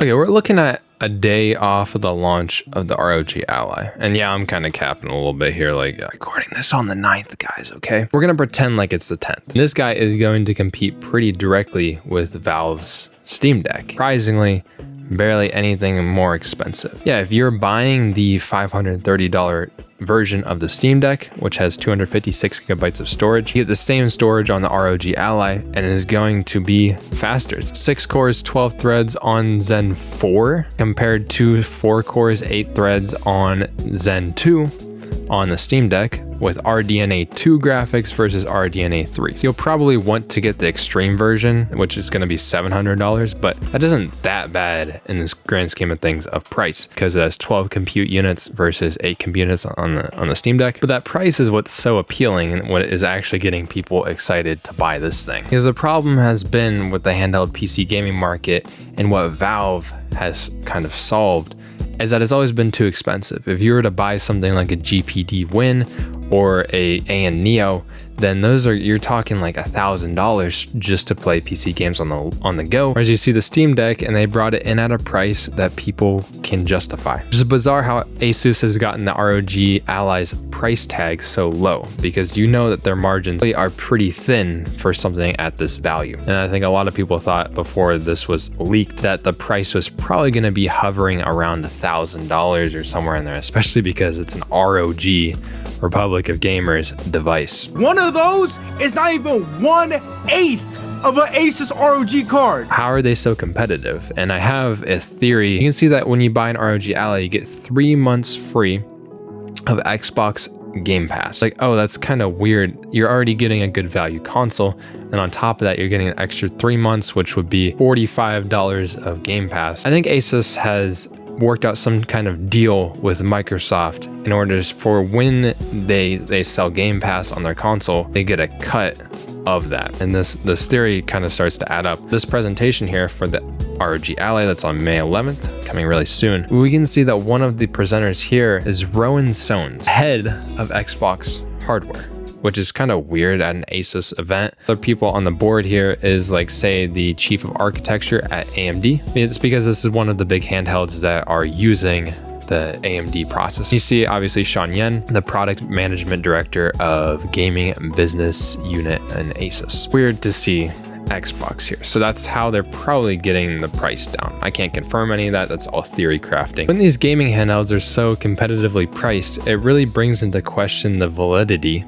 Okay, we're looking at a day off of the launch of the ROG Ally. And yeah, I'm kind of capping a little bit here, like recording this on the 9th, guys, okay? We're gonna pretend like it's the 10th. This guy is going to compete pretty directly with Valve's Steam Deck. Surprisingly, barely anything more expensive. Yeah, if you're buying the $530 version of the Steam Deck, which has 256 gigabytes of storage, you get the same storage on the ROG Ally, and it is going to be faster. 6 cores, 12 threads on Zen 4 compared to 4 cores, 8 threads on Zen 2 on the Steam Deck, with RDNA 2 graphics versus RDNA 3. So you'll probably want to get the extreme version, which is going to be $700, but that isn't that bad in this grand scheme of things of price, because it has 12 compute units versus 8 compute units on the Steam Deck. But that price is what's so appealing and what is actually getting people excited to buy this thing. Because the problem has been with the handheld PC gaming market, and what Valve has kind of solved is that it's always been too expensive. If you were to buy something like a GPD Win or a AN Neo, then you're talking like $1,000 just to play PC games on the go. Whereas you see the Steam Deck, and they brought it in at a price that people can justify. It's bizarre how Asus has gotten the ROG Ally's price tag so low, because you know that their margins are pretty thin for something at this value. And I think a lot of people thought before this was leaked that the price was probably going to be hovering around $1,000 or somewhere in there, especially because it's an ROG, Republic of Gamers device. One of those is not even 1/8 of an Asus ROG card. How are they so competitive? And I have a theory. You can see that when you buy an ROG Ally, you get 3 months free of Xbox Game Pass. Like, oh, that's kind of weird. You're already getting a good value console, and on top of that, you're getting an extra 3 months, which would be $45 of Game Pass. I think Asus has worked out some kind of deal with Microsoft in order for when they sell Game Pass on their console, they get a cut of that. And this theory kind of starts to add up. This presentation here for the ROG Ally that's on May 11th, coming really soon, we can see that one of the presenters here is Rowan Sones, head of Xbox hardware, which is kind of weird at an Asus event. Other people on the board here is like, say, the chief of architecture at AMD. It's because this is one of the big handhelds that are using the AMD process. You see, obviously, Sean Yen, the product management director of gaming business unit in Asus. Weird to see Xbox here. So that's how they're probably getting the price down. I can't confirm any of that. That's all theory crafting. When these gaming handhelds are so competitively priced, it really brings into question the validity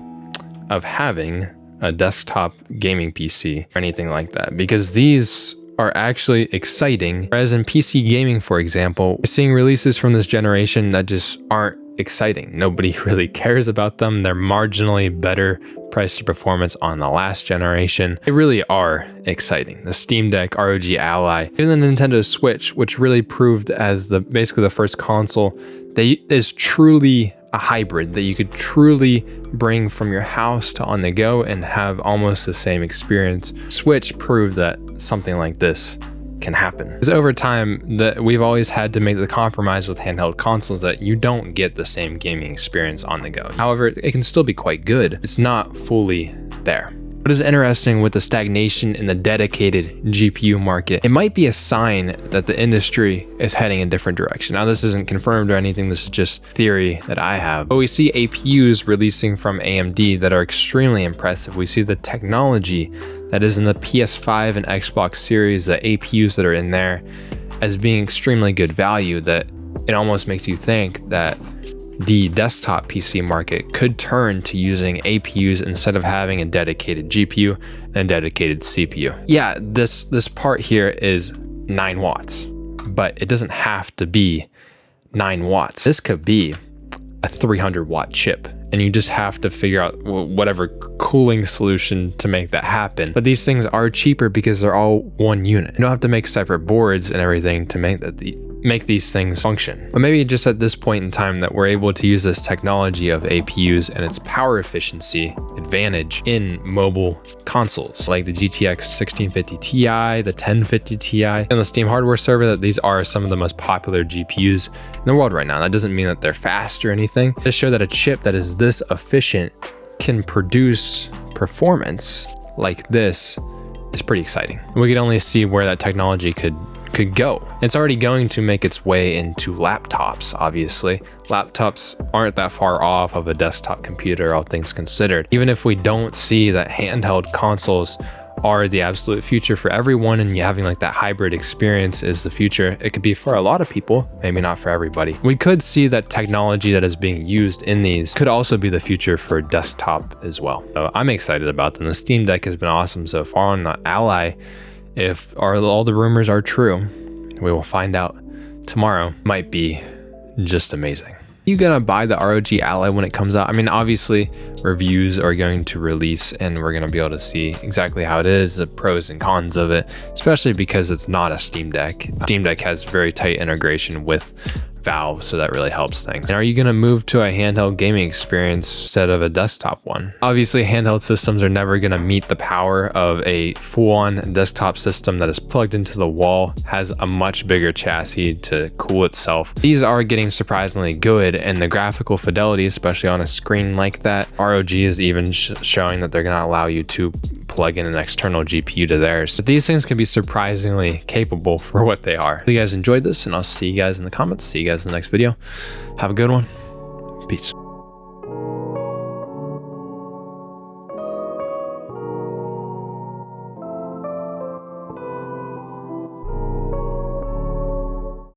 of having a desktop gaming PC or anything like that, because these are actually exciting. Whereas in PC gaming, for example, we're seeing releases from this generation that just aren't exciting. Nobody really cares about them. They're marginally better price to performance on the last generation. They really are exciting. The Steam Deck, ROG Ally, even the Nintendo Switch, which really proved as basically the first console that is truly a hybrid, that you could truly bring from your house to on the go and have almost the same experience. Switch proved that something like this can happen. Because over time, that we've always had to make the compromise with handheld consoles that you don't get the same gaming experience on the go. However, it can still be quite good. It's not fully there. What is interesting with the stagnation in the dedicated GPU market, it might be a sign that the industry is heading a different direction. Now, this isn't confirmed or anything, this is just theory that I have. But we see APUs releasing from AMD that are extremely impressive. We see the technology that is in the PS5 and Xbox Series, the APUs that are in there, as being extremely good value, that it almost makes you think that the desktop PC market could turn to using APUs instead of having a dedicated GPU and a dedicated CPU. Yeah, this part here is 9 watts, but it doesn't have to be 9 watts. This could be a 300 watt chip, and you just have to figure out whatever cooling solution to make that happen. But these things are cheaper because they're all one unit. You don't have to make separate boards and everything to make these things function. But maybe just at this point in time that we're able to use this technology of APUs and its power efficiency advantage in mobile consoles like the GTX 1650 Ti, the 1050 Ti, and the Steam hardware server, that these are some of the most popular GPUs in the world right now. That doesn't mean that they're fast or anything. Just show that a chip that is this efficient can produce performance like this is pretty exciting. We can only see where that technology could could go. It's already going to make its way into laptops, obviously. Laptops aren't that far off of a desktop computer, all things considered. Even if we don't see that handheld consoles are the absolute future for everyone and you having like that hybrid experience is the future, it could be for a lot of people, maybe not for everybody. We could see that technology that is being used in these could also be the future for desktop as well. So I'm excited about them. The Steam Deck has been awesome so far on the Ally. If all the rumors are true, we will find out tomorrow. Might be just amazing. You gonna buy the ROG Ally when it comes out? I mean, obviously reviews are going to release and we're gonna be able to see exactly how it is, the pros and cons of it, especially because it's not a Steam Deck. Steam Deck has very tight integration with Valve, so that really helps things. And are you gonna move to a handheld gaming experience instead of a desktop one? Obviously, handheld systems are never gonna meet the power of a full-on desktop system that is plugged into the wall, has a much bigger chassis to cool itself. These are getting surprisingly good, and the graphical fidelity, especially on a screen like that, ROG is even showing that they're gonna allow you to plug in an external GPU to theirs. But these things can be surprisingly capable for what they are. If you guys enjoyed this, and I'll see you guys in the comments. See you guys in the next video. Have a good one. Peace.